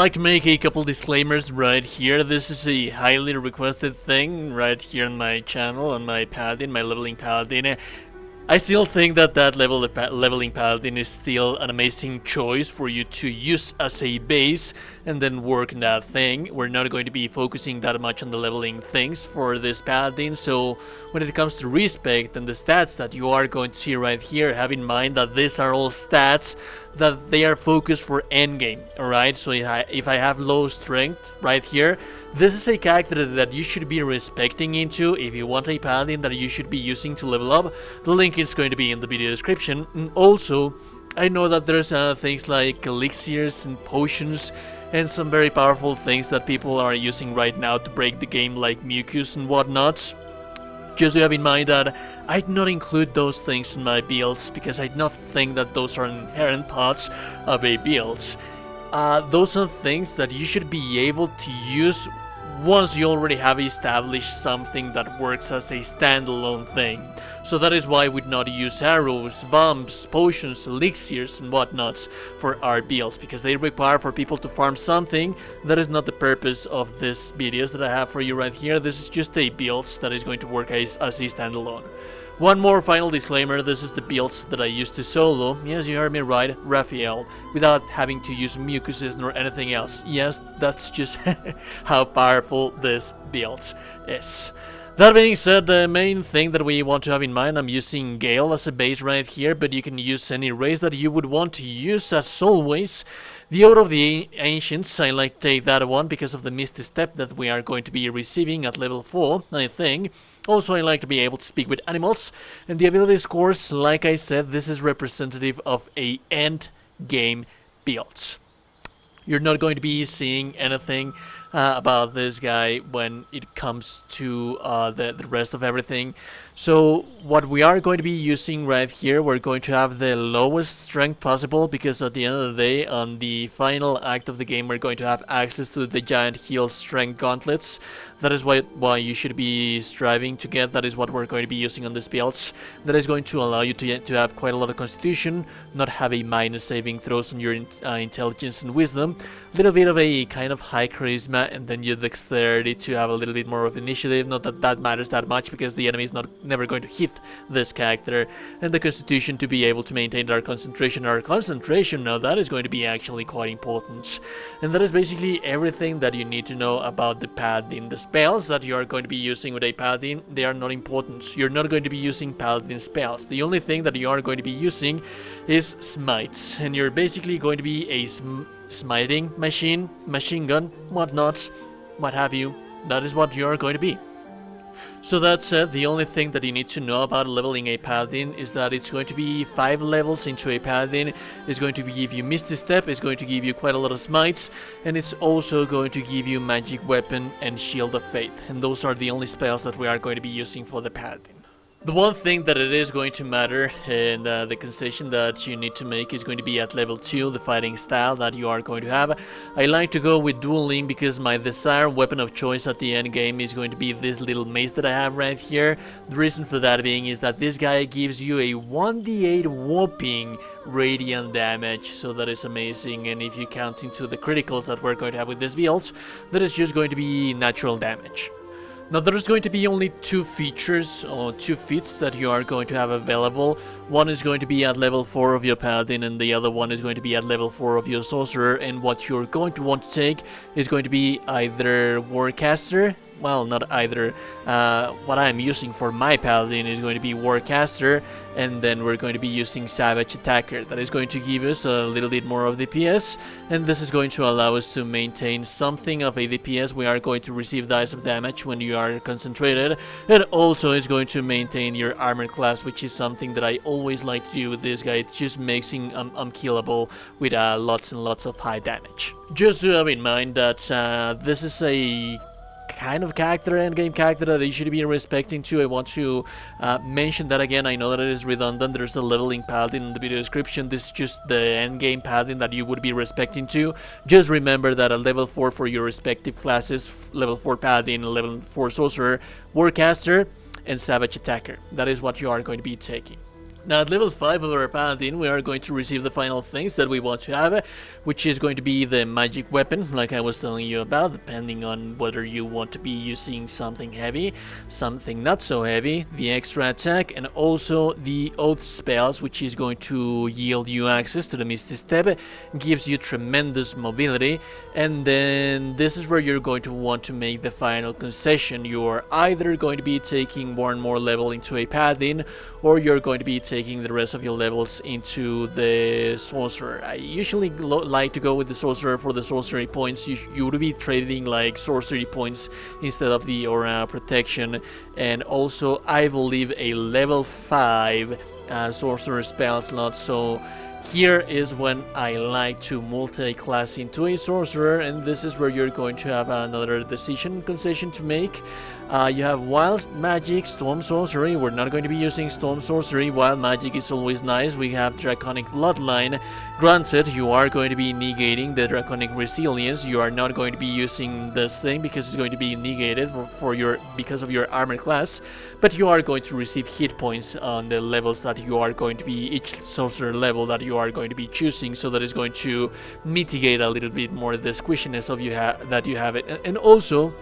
like to make a couple disclaimers right here. This is a highly requested thing right here on my channel, on my Paladin, my leveling Paladin. I still think that leveling Paladin is still an amazing choice for you to use as a base and then work in that thing. We're not going to be focusing that much on the leveling things for this Paladin, so when it comes to respect and the stats that you are going to see right here, have in mind that these are all stats that they are focused for endgame, alright? So if I have low strength right here, this is a character that you should be respecting into if you want a Paladin that you should be using to level up. The link is going to be in the video description. And also, I know that there's things like elixirs and potions and some very powerful things that people are using right now to break the game, like mucus and whatnot. Just have in mind that I do not include those things in my builds because I do not think that those are inherent parts of a build. Those are things that you should be able to use once you already have established something that works as a standalone thing. So that is why we do not use arrows, bombs, potions, elixirs and whatnots for our builds, because they require for people to farm something. That is not the purpose of these videos that I have for you right here. This is just a build that is going to work as a standalone. One more final disclaimer, this is the builds that I used to solo. Yes, you heard me right, Raphael, without having to use mucuses nor anything else. Yes, that's just how powerful this build is. That being said, the main thing that we want to have in mind, I'm using Gale as a base right here, but you can use any race that you would want to use as always. The Oath of the Ancients, I like to take that one because of the Misty Step that we are going to be receiving at level 4, I think. Also, I like to be able to speak with animals, and the abilities course, like I said, this is representative of a end game build. You're not going to be seeing anything about this guy when it comes to the rest of everything. So what we are going to be using right here, we're going to have the lowest strength possible, because at the end of the day, on the final act of the game, we're going to have access to the giant heal strength gauntlets. That is why you should be striving to get. That is what we're going to be using on this build. That is going to allow you to have quite a lot of constitution, not have a minus saving throws on your intelligence and wisdom, a little bit of a kind of high charisma, and then your dexterity to have a little bit more of initiative. Not that that matters that much, because the enemy is never going to hit this character, and the constitution to be able to maintain our concentration. Our concentration, now that is going to be actually quite important, and that is basically everything that you need to know about the Paladin. The spells that you are going to be using with a Paladin, they are not important. You're not going to be using Paladin spells. The only thing that you are going to be using is smites, and you're basically going to be a smiting machine, machine gun, whatnot, what have you. That is what you are going to be. So that said, the only thing that you need to know about leveling a Paladin is that it's going to be 5 levels into a Paladin. It's going to give you Misty Step, it's going to give you quite a lot of smites, and it's also going to give you Magic Weapon and Shield of Fate. And those are the only spells that we are going to be using for the Paladin. The one thing that it is going to matter, and the concession that you need to make, is going to be at level 2, the fighting style that you are going to have. I like to go with dueling because my desired weapon of choice at the end game is going to be this little mace that I have right here. The reason for that being is that this guy gives you a 1d8 whopping radiant damage, so that is amazing. And if you count into the criticals that we're going to have with this build, that is just going to be natural damage. Now there's going to be only 2 features or 2 feats that you are going to have available. One is going to be at level 4 of your Paladin, and the other one is going to be at level 4 of your Sorcerer. And what you're going to want to take is going to be either Warcaster. Well, not either. What I'm using for my Paladin is going to be Warcaster, and then we're going to be using Savage Attacker. That is going to give us a little bit more of DPS, and this is going to allow us to maintain something of a DPS. We are going to receive dice of damage when you are concentrated, and also it's going to maintain your armor class, which is something that I always like to do with this guy. It just makes him unkillable with lots and lots of high damage. Just to have in mind that this is a kind of character, endgame character, that you should be respecting too. I want to mention that again. I know that it is redundant. There's a leveling Paladin in the video description. This is just the endgame Paladin that you would be respecting too. Just remember that at level 4 for your respective classes, level 4 Paladin, level 4 Sorcerer, Warcaster, and Savage Attacker. That is what you are going to be taking. Now at level 5 of our Paladin, we are going to receive the final things that we want to have, which is going to be the magic weapon, like I was telling you about, depending on whether you want to be using something heavy, something not so heavy, the extra attack, and also the oath spells, which is going to yield you access to the Misty Step, gives you tremendous mobility, and then this is where you're going to want to make the final concession. You're either going to be taking more and more level into a Paladin, or you're going to be taking the rest of your levels into the Sorcerer. I usually like to go with the Sorcerer for the sorcery points. You would be trading like sorcery points instead of the aura protection, and also I believe a level 5 Sorcerer spell slot, so here is when I like to multi-class into a Sorcerer, and this is where you're going to have another concession to make. You have Wild Magic, Storm Sorcery. We're not going to be using Storm Sorcery. Wild Magic is always nice. We have Draconic Bloodline. Granted, you are going to be negating the Draconic Resilience. You are not going to be using this thing because it's going to be negated because of your armor class. But you are going to receive hit points on the levels that you are going to be, each Sorcerer level that you are going to be choosing, so that is going to mitigate a little bit more the squishiness of that you have it. And also,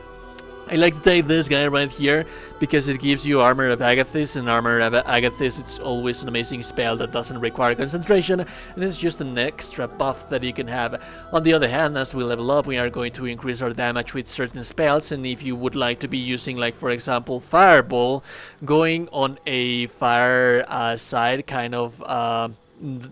I like to take this guy right here because it gives you Armor of Agathis, and Armor of Agathis, it's always an amazing spell that doesn't require concentration, and it's just an extra buff that you can have. On the other hand, as we level up, we are going to increase our damage with certain spells, and if you would like to be using, like for example, Fireball, going on a fire side kind of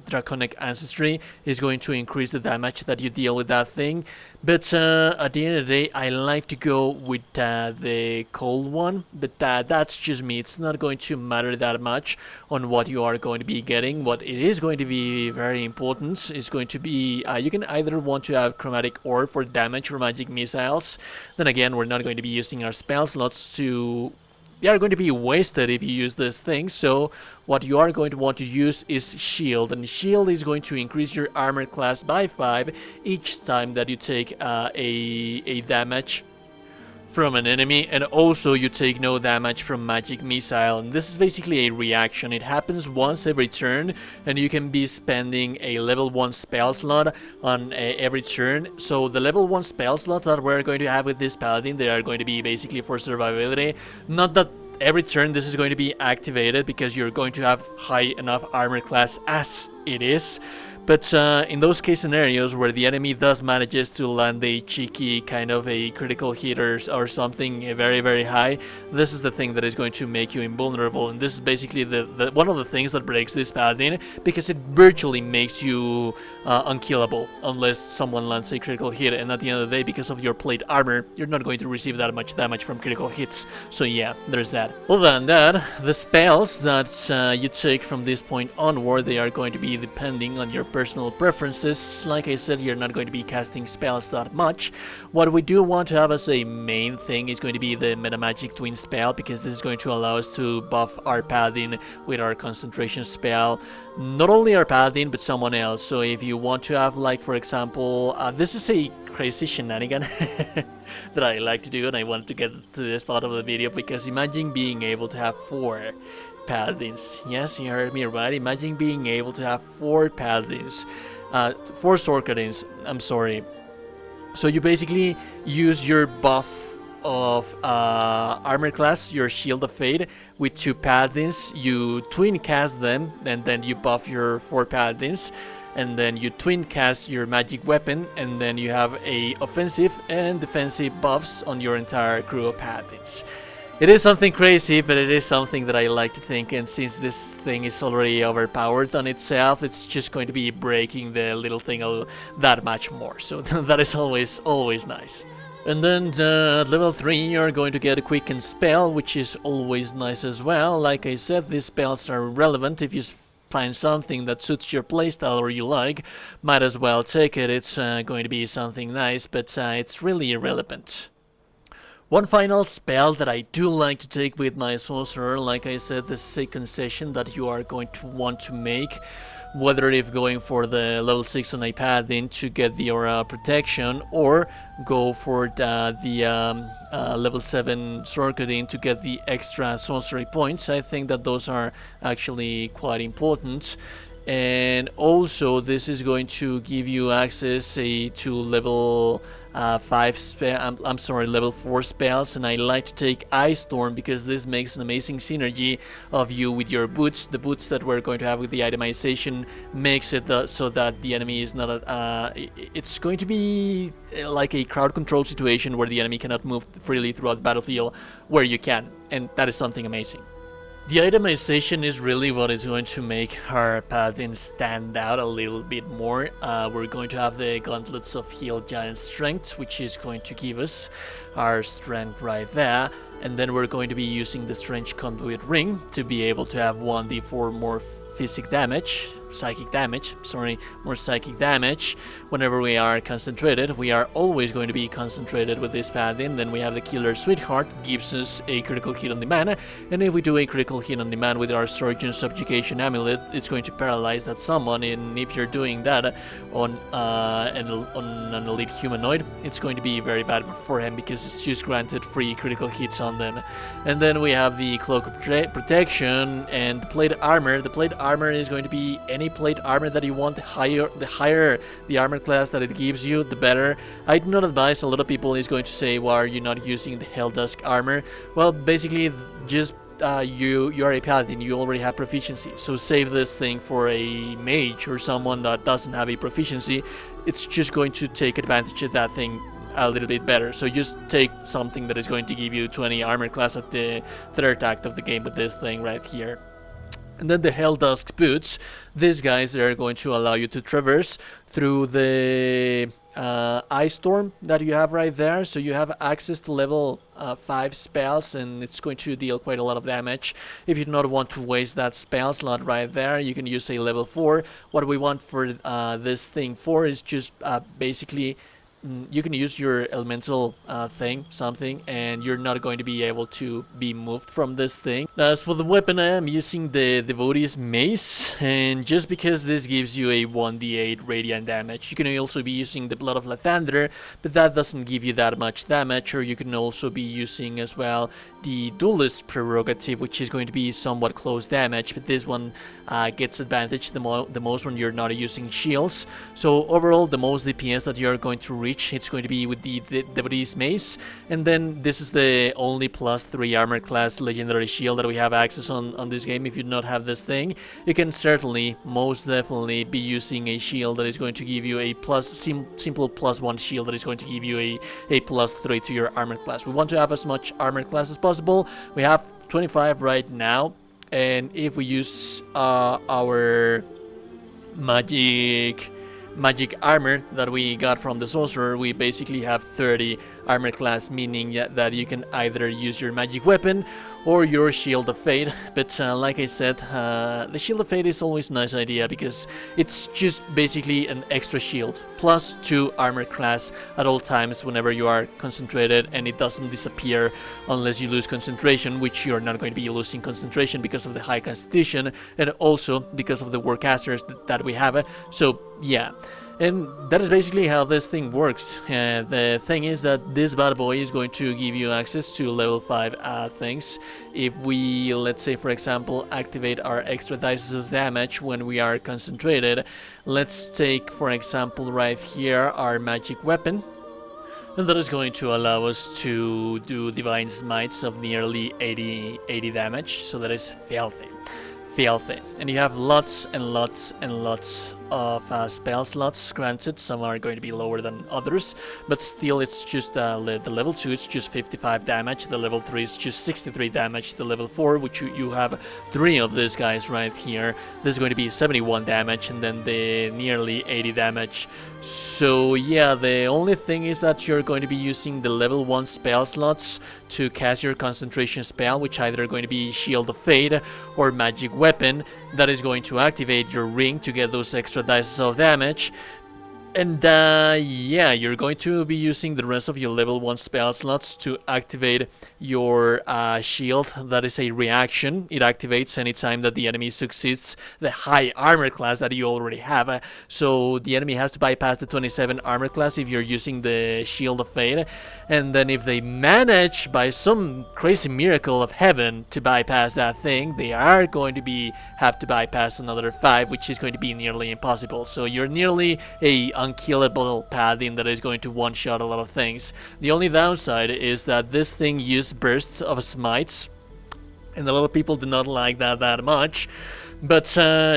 Draconic Ancestry is going to increase the damage that you deal with that thing. But at the end of the day, I like to go with the cold one, but that's just me. It's not going to matter that much on what you are going to be getting. What it is going to be very important is going to be you can either want to have Chromatic Orb for damage or magic missiles. Then again, we're not going to be using our spell slots to... They are going to be wasted if you use this thing, so what you are going to want to use is Shield, and Shield is going to increase your armor class by 5 each time that you take a damage from an enemy, and also you take no damage from magic missile. And this is basically a reaction. It happens once every turn, and you can be spending a level 1 spell slot on every turn. So the level 1 spell slots that we're going to have with this Paladin, they are going to be basically for survivability. Not that every turn this is going to be activated, because you're going to have high enough armor class as it is. But in those case scenarios where the enemy does manages to land a cheeky kind of a critical hit or something very, very high, this is the thing that is going to make you invulnerable. And this is basically the one of the things that breaks this Paladin, because it virtually makes you unkillable unless someone lands a critical hit. And at the end of the day, because of your plate armor, you're not going to receive that much damage from critical hits. So yeah, there's that. Other than that, the spells that you take from this point onward, they are going to be depending on your personal preferences. Like I said, you're not going to be casting spells that much. What we do want to have as a main thing is going to be the Metamagic Twin spell, because this is going to allow us to buff our Paladin with our concentration spell. Not only our Paladin, but someone else. So if you want to have, like for example, this is a crazy shenanigan that I like to do, and I want to get to this part of the video, because imagine being able to have 4 Paladins. Yes, you heard me right. Imagine being able to have 4 Paladins, 4 Sorcadins. I'm sorry. So you basically use your buff of armor class, your Shield of Fate, with 2 Paladins. You twin cast them, and then you buff your 4 Paladins, and then you twin cast your magic weapon, and then you have a offensive and defensive buffs on your entire crew of Paladins. It is something crazy, but it is something that I like to think, and since this thing is already overpowered on itself, it's just going to be breaking the little thing that much more, so that is always nice. And then at level 3 you're going to get a Quicken spell, which is always nice as well. Like I said, these spells are relevant. If you find something that suits your playstyle or you like, might as well take it. It's going to be something nice, but it's really irrelevant. One final spell that I do like to take with my Sorcerer, like I said, this is a concession that you are going to want to make, whether if going for the level 6 on a Paladin to get the aura protection, or go for the level 7 Sorcadin to get the extra sorcery points. I think that those are actually quite important. And also this is going to give you access to level 5 spell, I'm sorry, level 4 spells, and I like to take Ice Storm because this makes an amazing synergy of you with your boots. The boots that we're going to have with the itemization makes it so that the enemy is not it's going to be like a crowd control situation where the enemy cannot move freely throughout the battlefield, where you can, and that is something amazing. The itemization is really what is going to make our Paladin stand out a little bit more. We're going to have the Gauntlets of Heal Giant Strength, which is going to give us our strength right there. And then we're going to be using the Strange Conduit Ring to be able to have 1d4 more psychic damage whenever we are concentrated. We are always going to be concentrated with this Paladin. Then we have the Killer Sweetheart, gives us a critical hit on demand, and if we do a critical hit on demand with our Surgeon Subjugation Amulet, it's going to paralyze that someone, and if you're doing that on an elite humanoid, it's going to be very bad for him because it's just granted free critical hits on them. And then we have the Cloak of Protection and the Plate Armor. The Plate Armor is going to be any plate armor that you want. The higher the armor class that it gives you, the better. I do not advise. A lot of people is going to say, why are you not using the Helldusk armor? Well, basically, just you are a Paladin, you already have proficiency, so save this thing for a mage or someone that doesn't have a proficiency. It's just going to take advantage of that thing a little bit better. So just take something that is going to give you 20 armor class at the third act of the game with this thing right here. And then the Helldusk boots. These guys are going to allow you to traverse through the Ice Storm that you have right there. So you have access to level 5 spells, and it's going to deal quite a lot of damage. If you do not want to waste that spell slot right there, you can use a level 4. What we want for this thing for is just basically you can use your elemental something, and you're not going to be able to be moved from this thing. As for the weapon, I am using the Devotee's Mace, and just because this gives you a 1d8 radiant damage. You can also be using the Blood of Lathander, but that doesn't give you that much damage. Or you can also be using as well the Duelist Prerogative, which is going to be somewhat close damage, but this one gets advantage the most when you're not using shields. So overall, the most DPS that you're going to reach, it's going to be with the Devotee's Mace. And then this is the only +3 armor class legendary shield that we have access on this game. If you do not have this thing, you can certainly, most definitely, be using a shield that is going to give you a simple +1 shield that is going to give you a +3 to your armor class. We want to have as much armor class as possible. We have 25 right now, and if we use our magic armor that we got from the Sorcerer, we basically have 30 armor class, meaning that you can either use your magic weapon or your Shield of Fate. But like I said, the Shield of Fate is always a nice idea because it's just basically an extra shield +2 armor class at all times whenever you are concentrated, and it doesn't disappear unless you lose concentration, which you're not going to be losing concentration because of the high constitution and also because of the warcasters that we have. So yeah. And that is basically how this thing works. The thing is that this bad boy is going to give you access to level 5 things. If we, let's say for example, activate our extra dice of damage when we are concentrated, let's take for example right here our magic weapon. And that is going to allow us to do Divine Smites of nearly 80 damage, so that is filthy. And you have lots and lots and lots of spell slots granted. Some are going to be lower than others, but still it's just the level 2, it's just 55 damage, the level 3 is just 63 damage, the level 4, which you have 3 of these guys right here, this is going to be 71 damage, and then the nearly 80 damage. So yeah, the only thing is that you're going to be using the level 1 spell slots to cast your concentration spell, which either going to be Shield of Fate or Magic Weapon. That is going to activate your ring to get those extra dice of damage. And yeah, you're going to be using the rest of your level 1 spell slots to activate your shield. That is a reaction. It activates anytime that the enemy succeeds the high armor class that you already have. So the enemy has to bypass the 27 armor class if you're using the Shield of Fate. And then if they manage by some crazy miracle of heaven to bypass that thing, they are going to have to bypass another 5, which is going to be nearly impossible. So you're nearly a unkillable paladin that is going to one-shot a lot of things. The only downside is that this thing uses bursts of smites, and a lot of people do not like that much. But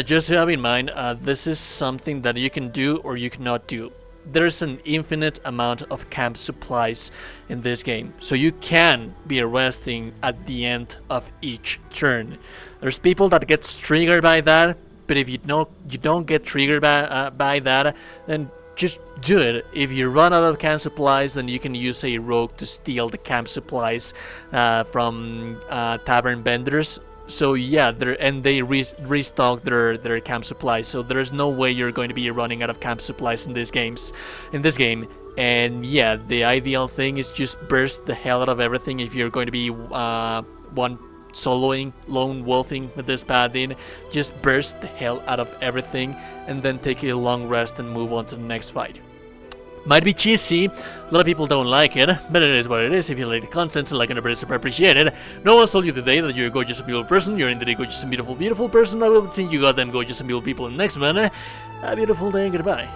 just have in mind, this is something that you can do or you cannot do. There's an infinite amount of camp supplies in this game, so you can be resting at the end of each turn. There's people that get triggered by that, but if you don't get triggered by that, then just do it. If you run out of camp supplies, then you can use a rogue to steal the camp supplies from tavern vendors. So yeah, they restock their camp supplies. So there's no way you're going to be running out of camp supplies in this game. And yeah, the ideal thing is just burst the hell out of everything if you're going to be one soloing, lone wolfing with this paladin. Just burst the hell out of everything and then take a long rest and move on to the next fight. Might be cheesy, a lot of people don't like it, but it is what it is. If you like the content, so like and it's super appreciated. No one's told you today that you're a gorgeous and beautiful person. You're indeed a gorgeous and beautiful person. I will see you goddamn gorgeous and beautiful people in the next one. A beautiful day and goodbye.